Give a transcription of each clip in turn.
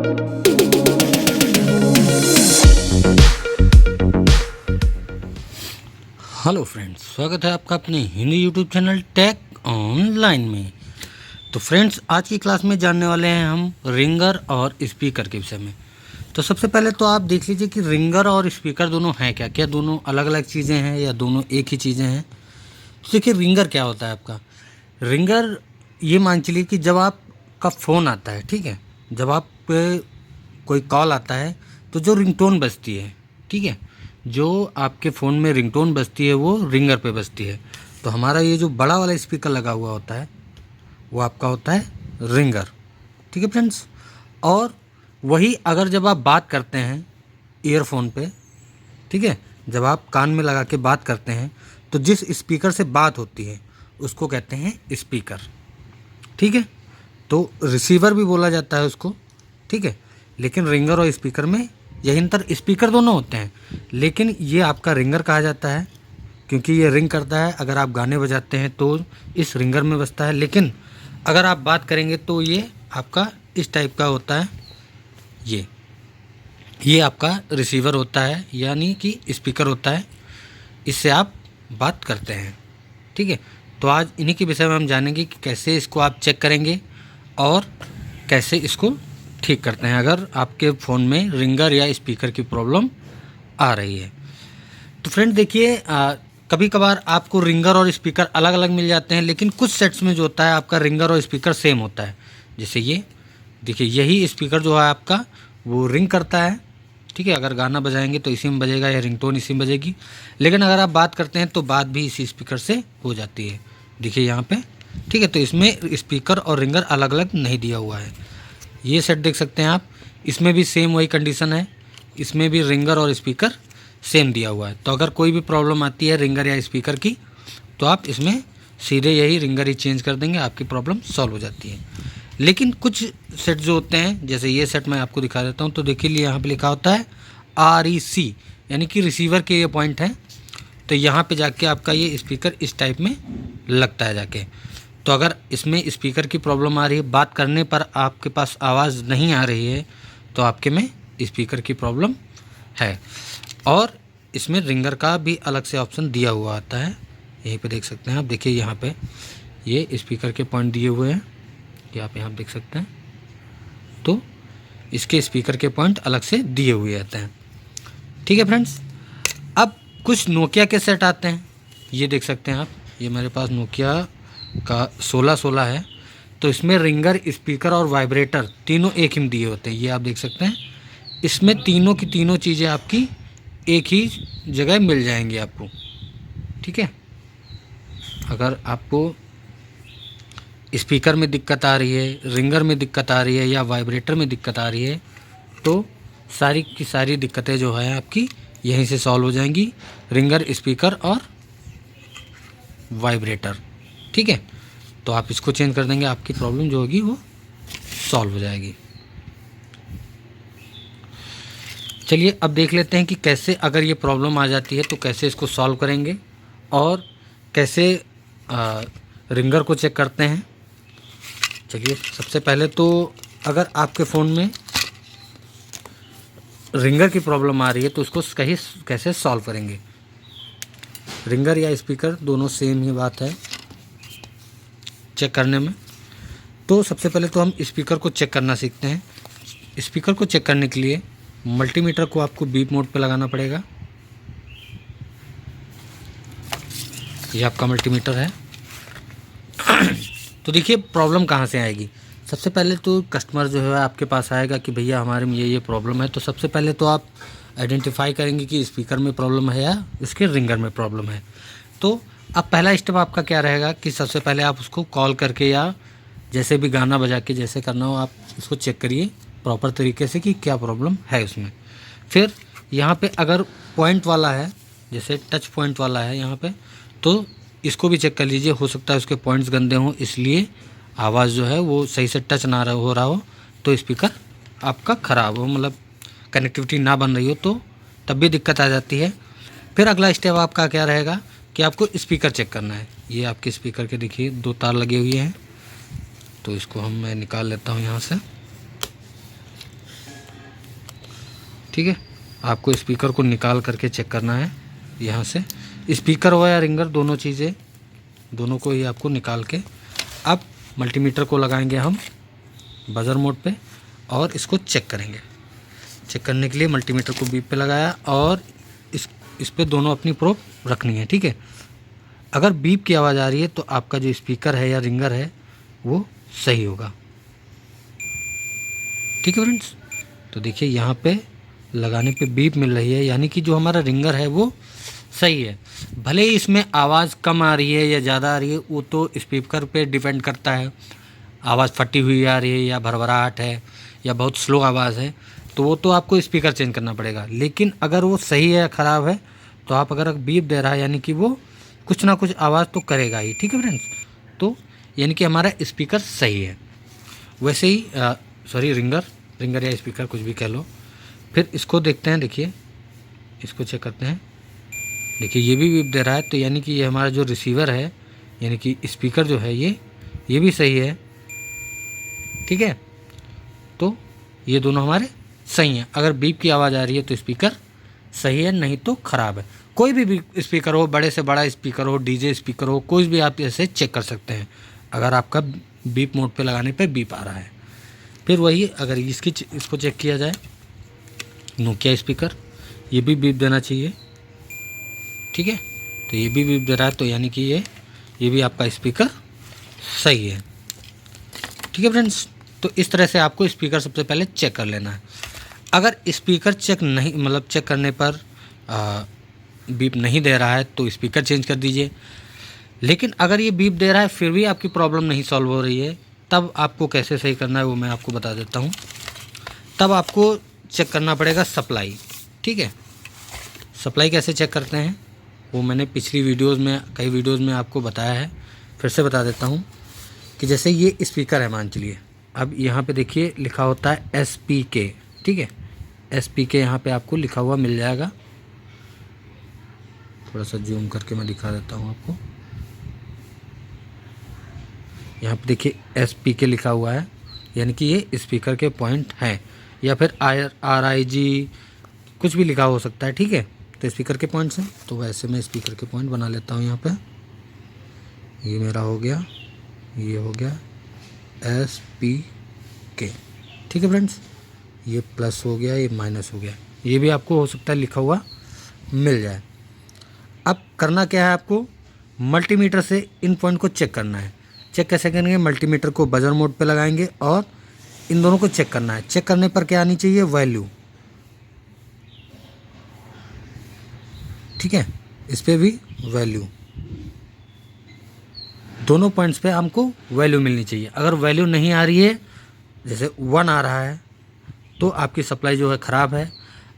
Hello friends, स्वागत है आपका अपने Hindi YouTube channel Tech Online में। तो फ्रेंड्स, आज की क्लास में जानने वाले हैं हम रिंगर और स्पीकर के विषय में। तो सबसे पहले तो आप देख लीजिए कि रिंगर और स्पीकर दोनों हैं क्या, क्या दोनों अलग अलग चीज़ें हैं या दोनों एक ही चीज़ें हैं। तो देखिए, रिंगर क्या होता है आपका। रिंगर ये मान चलिए कि जब आपका फ़ोन आता है, ठीक है, जब आप पे कोई कॉल आता है तो जो रिंगटोन बजती है, ठीक है, जो आपके फ़ोन में रिंगटोन बजती है वो रिंगर पे बजती है। तो हमारा ये जो बड़ा वाला स्पीकर लगा हुआ होता है वो आपका होता है रिंगर, ठीक है फ्रेंड्स। और वही अगर जब आप बात करते हैं ईयरफोन पे, ठीक है, जब आप कान में लगा के बात करते हैं तो जिस स्पीकर से बात होती है उसको कहते हैं स्पीकर, ठीक है। तो रिसीवर भी बोला जाता है उसको, ठीक है। लेकिन रिंगर और स्पीकर में यही अंतर, स्पीकर दोनों होते हैं लेकिन ये आपका रिंगर कहा जाता है क्योंकि ये रिंग करता है। अगर आप गाने बजाते हैं तो इस रिंगर में बजता है, लेकिन अगर आप बात करेंगे तो ये आपका इस टाइप का होता है। ये आपका रिसीवर होता है, यानी कि स्पीकर होता है, इससे आप बात करते हैं, ठीक है। तो आज इन्हीं के विषय में हम जानेंगे कि कैसे इसको आप चेक करेंगे और कैसे इसको ठीक करते हैं अगर आपके फ़ोन में रिंगर या स्पीकर की प्रॉब्लम आ रही है। तो फ्रेंड देखिए, कभी कभार आपको रिंगर और स्पीकर अलग अलग मिल जाते हैं, लेकिन कुछ सेट्स में जो होता है आपका रिंगर और स्पीकर सेम होता है। जैसे ये देखिए, यही स्पीकर जो है आपका वो रिंग करता है, ठीक है। अगर गाना बजाएंगे तो इसी में बजेगा या रिंगटोन इसी में बजेगी, लेकिन अगर आप बात करते हैं तो बात भी इसी स्पीकर से हो जाती है। देखिए यहाँ पे, ठीक है। तो इसमें स्पीकर और रिंगर अलग अलग नहीं दिया हुआ है। ये सेट देख सकते हैं आप, इसमें भी सेम वही कंडीशन है, इसमें भी रिंगर और स्पीकर सेम दिया हुआ है। तो अगर कोई भी प्रॉब्लम आती है रिंगर या स्पीकर की तो आप इसमें सीधे यही रिंगर ही चेंज कर देंगे, आपकी प्रॉब्लम सॉल्व हो जाती है। लेकिन कुछ सेट जो होते हैं, जैसे ये सेट मैं आपको दिखा देता हूँ, तो देखिए यहाँ पे लिखा होता है REC, यानी कि रिसीवर के ये पॉइंट हैं। तो यहाँ पे जाके आपका ये स्पीकर इस टाइप में लगता है जाके। तो अगर इसमें स्पीकर की प्रॉब्लम आ रही है, बात करने पर आपके पास आवाज़ नहीं आ रही है, तो आपके में स्पीकर की प्रॉब्लम है। और इसमें रिंगर का भी अलग से ऑप्शन दिया हुआ आता है, यहीं पे देख सकते हैं आप। देखिए यहाँ पे ये स्पीकर के पॉइंट दिए हुए हैं, यहाँ पे आप देख सकते हैं। तो इसके स्पीकर के पॉइंट अलग से दिए हुए आते हैं, ठीक है फ्रेंड्स। अब कुछ नोकिया के सेट आते हैं, ये देख सकते हैं आप। ये मेरे पास नोकिया का 1616 है। तो इसमें रिंगर, स्पीकर और वाइब्रेटर तीनों एक ही में दिए होते हैं, ये आप देख सकते हैं। इसमें तीनों की तीनों चीज़ें आपकी एक ही जगह मिल जाएंगी आपको, ठीक है। अगर आपको स्पीकर में दिक्कत आ रही है, रिंगर में दिक्कत आ रही है या वाइब्रेटर में दिक्कत आ रही है, तो सारी की सारी दिक्कतें जो है आपकी यहीं से सॉल्व हो जाएंगी, रिंगर, स्पीकर और वाइब्रेटर, ठीक है। तो आप इसको चेंज कर देंगे, आपकी प्रॉब्लम जो होगी वो सॉल्व हो जाएगी। चलिए अब देख लेते हैं कि कैसे अगर ये प्रॉब्लम आ जाती है तो कैसे इसको सॉल्व करेंगे और कैसे रिंगर को चेक करते हैं। चलिए सबसे पहले तो अगर आपके फ़ोन में रिंगर की प्रॉब्लम आ रही है तो उसको कैसे सॉल्व करेंगे। रिंगर या स्पीकर दोनों सेम ही बात है चेक करने में। तो सबसे पहले तो हम स्पीकर को चेक करना सीखते हैं। स्पीकर को चेक करने के लिए मल्टीमीटर को आपको बीप मोड पे लगाना पड़ेगा। ये आपका मल्टीमीटर है। तो देखिए प्रॉब्लम कहाँ से आएगी। सबसे पहले तो कस्टमर जो है आपके पास आएगा कि भैया हमारे में ये प्रॉब्लम है। तो सबसे पहले तो आप आइडेंटिफाई करेंगे कि स्पीकर में प्रॉब्लम है या इसके रिंगर में प्रॉब्लम है। तो अब पहला स्टेप आपका क्या रहेगा कि सबसे पहले आप उसको कॉल करके या जैसे भी गाना बजा के जैसे करना हो आप उसको चेक करिए प्रॉपर तरीके से कि क्या प्रॉब्लम है उसमें। फिर यहाँ पे अगर पॉइंट वाला है, जैसे टच पॉइंट वाला है यहाँ पे, तो इसको भी चेक कर लीजिए। हो सकता है उसके पॉइंट्स गंदे हों इसलिए आवाज़ जो है वो सही से टच ना हो रहा हो, तो स्पीकर आपका ख़राब हो, मतलब कनेक्टिविटी ना बन रही हो, तो तब भी दिक्कत आ जाती है। फिर अगला स्टेप आपका क्या रहेगा कि आपको स्पीकर चेक करना है। ये आपके स्पीकर के देखिए 2 तार लगे हुए हैं, तो इसको मैं निकाल लेता हूँ यहाँ से। ठीक है, आपको स्पीकर को निकाल करके चेक करना है यहाँ से, स्पीकर हो या रिंगर, दोनों चीज़ें, दोनों को ही आपको निकाल के अब मल्टीमीटर को लगाएंगे हम बजर मोड पे और इसको चेक करेंगे। चेक करने के लिए मल्टीमीटर को बीप पे लगाया और इस पे दोनों अपनी प्रोब रखनी है। ठीक है, अगर बीप की आवाज़ आ रही है तो आपका जो स्पीकर है या रिंगर है वो सही होगा। ठीक है फ्रेंड्स, तो देखिए यहाँ पे लगाने पे बीप मिल रही है, यानी कि जो हमारा रिंगर है वो सही है। भले ही इसमें आवाज़ कम आ रही है या ज़्यादा आ रही है, वो तो स्पीकर पे डिपेंड करता है, आवाज़ फटी हुई आ रही है या भरभराहट है या बहुत स्लो आवाज़ है, तो वो तो आपको स्पीकर चेंज करना पड़ेगा। लेकिन अगर वो सही है या ख़राब है तो आप अगर बीप दे रहा है यानी कि वो कुछ ना कुछ आवाज़ तो करेगा ही। ठीक है फ्रेंड्स, तो यानी कि हमारा स्पीकर सही है। वैसे ही सॉरी रिंगर या स्पीकर कुछ भी कह लो। फिर इसको देखते हैं, देखिए इसको चेक करते हैं। देखिए ये भी बीप दे रहा है, तो यानी कि ये हमारा जो रिसीवर है यानी कि स्पीकर जो है ये भी सही है। ठीक है, तो ये दोनों हमारे सही हैं। अगर बीप की आवाज़ आ रही है तो स्पीकर सही है, नहीं तो ख़राब है। कोई भी स्पीकर हो, बड़े से बड़ा स्पीकर हो, डीजे स्पीकर हो, कोई भी आप ऐसे चेक कर सकते हैं अगर आपका बीप मोड पे लगाने पे बीप आ रहा है। फिर वही अगर इसको चेक किया जाए, नोकिया स्पीकर, ये भी बीप देना चाहिए। ठीक है, तो ये भी बीप दे रहा है, तो यानी कि ये भी आपका स्पीकर सही है। ठीक है फ्रेंड्स, तो इस तरह से आपको स्पीकर सबसे पहले चेक कर लेना है। अगर स्पीकर चेक नहीं, मतलब चेक करने पर बीप नहीं दे रहा है तो स्पीकर चेंज कर दीजिए। लेकिन अगर ये बीप दे रहा है फिर भी आपकी प्रॉब्लम नहीं सॉल्व हो रही है, तब आपको कैसे सही करना है वो मैं आपको बता देता हूँ। तब आपको चेक करना पड़ेगा सप्लाई। ठीक है, सप्लाई कैसे चेक करते हैं वो मैंने पिछली वीडियोज़ में, कई वीडियोज़ में आपको बताया है, फिर से बता देता हूँ। कि जैसे ये स्पीकर है मान चलिए, अब यहाँ पे देखिए लिखा होता है SPK। ठीक है, SPK यहाँ पे आपको लिखा हुआ मिल जाएगा। थोड़ा सा जूम करके मैं दिखा देता हूँ आपको। यहाँ पे देखिए SPK लिखा हुआ है, यानी कि ये स्पीकर के पॉइंट हैं, या फिर RIG कुछ भी लिखा हो सकता है। ठीक है, तो स्पीकर के पॉइंट्स हैं, तो वैसे मैं स्पीकर के पॉइंट बना लेता हूँ। यहाँ पे ये मेरा हो गया, ये हो गया SPK। ठीक है फ्रेंड्स, ये प्लस हो गया, ये माइनस हो गया, ये भी आपको हो सकता है लिखा हुआ मिल जाए। अब करना क्या है, आपको मल्टीमीटर से इन पॉइंट को चेक करना है। चेक कैसे करेंगे, मल्टीमीटर को बजर मोड पे लगाएंगे और इन दोनों को चेक करना है। चेक करने पर क्या आनी चाहिए, वैल्यू। ठीक है, इस पर भी वैल्यू, दोनों पॉइंट्स पे हमको वैल्यू मिलनी चाहिए। अगर वैल्यू नहीं आ रही है, जैसे 1 आ रहा है तो आपकी सप्लाई जो है ख़राब है।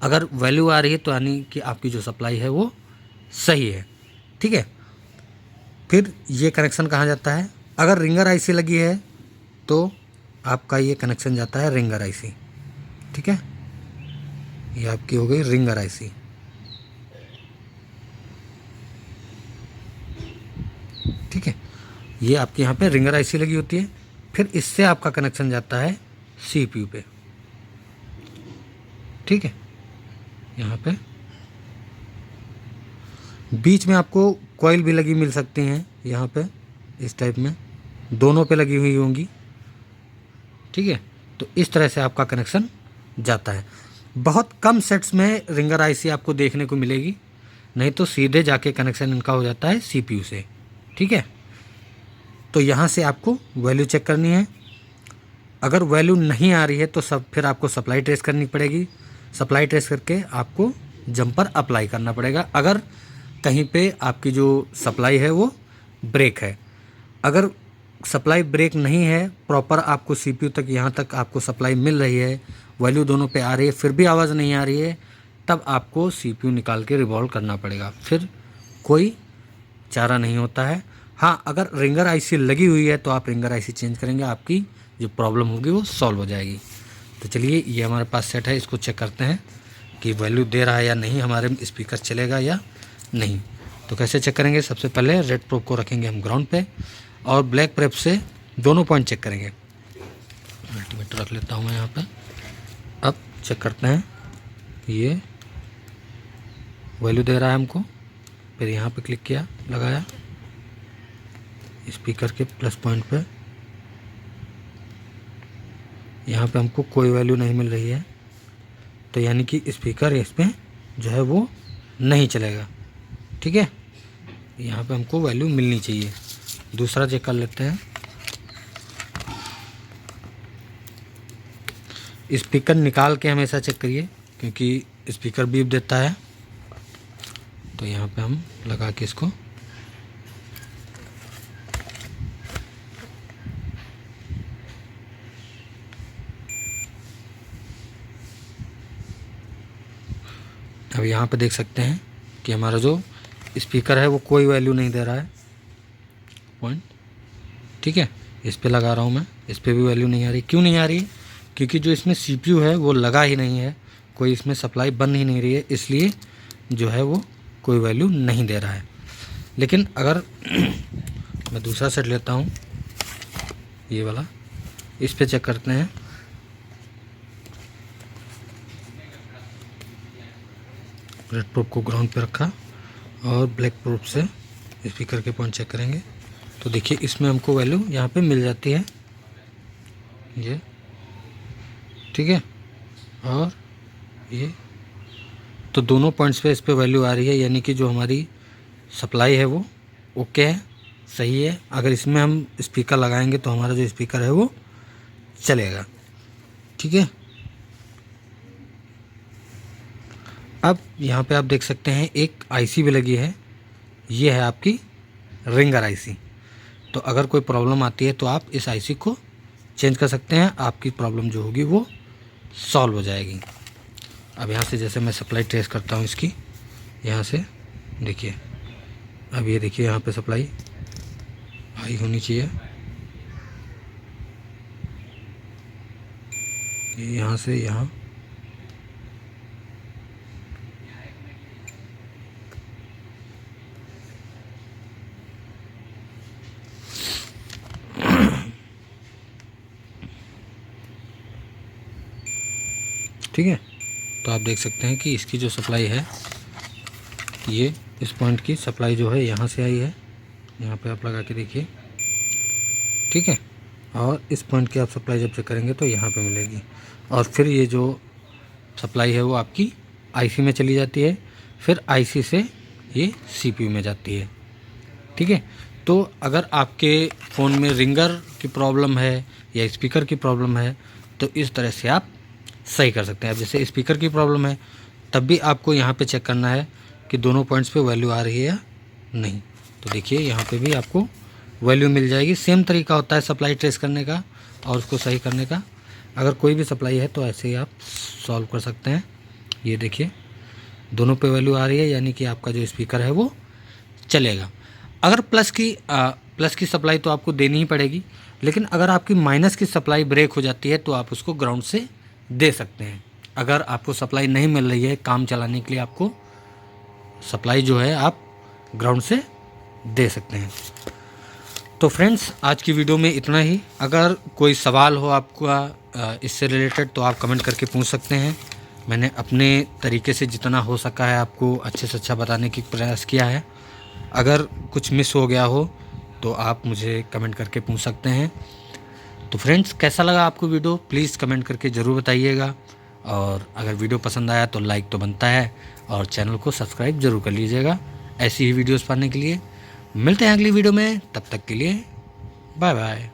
अगर वैल्यू आ रही है तो यानी कि आपकी जो सप्लाई है वो सही है। ठीक है, फिर ये कनेक्शन कहाँ जाता है, अगर रिंगर आईसी लगी है तो आपका ये कनेक्शन जाता है रिंगर आईसी। ठीक है, ये आपकी हो गई रिंगर आईसी। ठीक है, ये आपके यहाँ पे रिंगर आईसी लगी होती है। फिर इससे आपका कनेक्शन जाता है CPU पे। ठीक है, यहाँ पे बीच में आपको कॉइल भी लगी मिल सकती हैं, यहाँ पे इस टाइप में दोनों पे लगी हुई होंगी। ठीक है, तो इस तरह से आपका कनेक्शन जाता है। बहुत कम सेट्स में रिंगर आईसी आपको देखने को मिलेगी, नहीं तो सीधे जाके कनेक्शन इनका हो जाता है CPU से। ठीक है, तो यहाँ से आपको वैल्यू चेक करनी है। अगर वैल्यू नहीं आ रही है तो फिर आपको सप्लाई ट्रेस करनी पड़ेगी। सप्लाई ट्रेस करके आपको जंपर अप्लाई करना पड़ेगा। अगर कहीं पे आपकी जो सप्लाई है वो ब्रेक है, अगर सप्लाई ब्रेक नहीं है, प्रॉपर आपको CPU तक, यहाँ तक आपको सप्लाई मिल रही है, वैल्यू दोनों पे आ रही है, फिर भी आवाज़ नहीं आ रही है, तब आपको CPU निकाल के रिवॉल्व करना पड़ेगा। फिर कोई चारा नहीं होता है। हाँ, अगर रिंगर आईसी लगी हुई है तो आप रिंगर आईसी चेंज करेंगे, आपकी जो प्रॉब्लम होगी वो सॉल्व हो जाएगी। तो चलिए, ये हमारे पास सेट है, इसको चेक करते हैं कि वैल्यू दे रहा है या नहीं, हमारे स्पीकर चलेगा या नहीं। तो कैसे चेक करेंगे, सबसे पहले रेड प्रोब को रखेंगे हम ग्राउंड पे और ब्लैक प्रोब से दोनों पॉइंट चेक करेंगे। मल्टीमीटर रख लेता हूँ मैं यहाँ पे। अब चेक करते हैं ये वैल्यू दे रहा है हमको। फिर यहाँ पे क्लिक किया, लगाया स्पीकर के प्लस पॉइंट पे, यहाँ पे हमको कोई वैल्यू नहीं मिल रही है, तो यानी कि स्पीकर इसमें जो है वो नहीं चलेगा। ठीक है, यहाँ पे हमको वैल्यू मिलनी चाहिए। दूसरा चेक कर लेते हैं। स्पीकर निकाल के हमेशा चेक करिए, क्योंकि स्पीकर बीप देता है। तो यहाँ पे हम लगा के इसको अब यहाँ पे देख सकते हैं कि हमारा जो स्पीकर है वो कोई वैल्यू नहीं दे रहा है पॉइंट। ठीक है, इस पे लगा रहा हूँ मैं, इस पे भी वैल्यू नहीं आ रही। क्यों नहीं आ रही? क्योंकि जो इसमें सीपीयू है वो लगा ही नहीं है, कोई इसमें सप्लाई बन ही नहीं रही है, इसलिए जो है वो कोई वैल्यू नहीं दे रहा है। लेकिन अगर मैं दूसरा सेट लेता हूँ, ये वाला, इस पे चेक करते हैं। रेड प्रूफ को ग्राउंड पे रखा और ब्लैक प्रूफ से स्पीकर के पॉइंट चेक करेंगे, तो देखिए इसमें हमको वैल्यू यहाँ पे मिल जाती है ये। ठीक है, और ये तो दोनों पॉइंट्स पे इस पे वैल्यू आ रही है, यानी कि जो हमारी सप्लाई है वो ओके है, सही है। अगर इसमें हम स्पीकर लगाएंगे तो हमारा जो स्पीकर है वो चलेगा। ठीक है, अब यहाँ पे आप देख सकते हैं एक आईसी भी लगी है, ये है आपकी रिंगर आईसी। तो अगर कोई प्रॉब्लम आती है तो आप इस आईसी को चेंज कर सकते हैं, आपकी प्रॉब्लम जो होगी वो सॉल्व हो जाएगी। अब यहाँ से जैसे मैं सप्लाई ट्रेस करता हूँ इसकी, यहाँ से देखिए, अब ये देखिए यहाँ पे सप्लाई हाई होनी चाहिए, ये यहाँ से यहाँ ठीक है। तो आप देख सकते हैं कि इसकी जो सप्लाई है, ये इस पॉइंट की सप्लाई जो है यहाँ से आई है, यहाँ पे आप लगा के देखिए। ठीक है, और इस पॉइंट की आप सप्लाई जब चेक करेंगे तो यहाँ पे मिलेगी, और फिर ये जो सप्लाई है वो आपकी आईसी में चली जाती है, फिर आईसी से ये सीपीयू में जाती है। ठीक है, तो अगर आपके फ़ोन में रिंगर की प्रॉब्लम है या स्पीकर की प्रॉब्लम है तो इस तरह से आप सही कर सकते हैं। अब जैसे स्पीकर की प्रॉब्लम है तब भी आपको यहाँ पे चेक करना है कि दोनों पॉइंट्स पे वैल्यू आ रही है या नहीं। तो देखिए यहाँ पे भी आपको वैल्यू मिल जाएगी। सेम तरीका होता है सप्लाई ट्रेस करने का और उसको सही करने का। अगर कोई भी सप्लाई है तो ऐसे ही आप सॉल्व कर सकते हैं। ये देखिए दोनों पे वैल्यू आ रही है, यानी कि आपका जो स्पीकर है वो चलेगा। अगर प्लस की सप्लाई तो आपको देनी ही पड़ेगी, लेकिन अगर आपकी माइनस की सप्लाई ब्रेक हो जाती है तो आप उसको ग्राउंड से दे सकते हैं। अगर आपको सप्लाई नहीं मिल रही है काम चलाने के लिए, आपको सप्लाई जो है आप ग्राउंड से दे सकते हैं। तो फ्रेंड्स आज की वीडियो में इतना ही। अगर कोई सवाल हो आपका इससे रिलेटेड तो आप कमेंट करके पूछ सकते हैं। मैंने अपने तरीके से जितना हो सका है आपको अच्छे से अच्छा बताने की प्रयास किया है। अगर कुछ मिस हो गया हो तो आप मुझे कमेंट करके पूछ सकते हैं। तो फ्रेंड्स कैसा लगा आपको वीडियो प्लीज़ कमेंट करके ज़रूर बताइएगा, और अगर वीडियो पसंद आया तो लाइक तो बनता है, और चैनल को सब्सक्राइब ज़रूर कर लीजिएगा ऐसी ही वीडियोस पाने के लिए। मिलते हैं अगली वीडियो में, तब तक के लिए बाय बाय।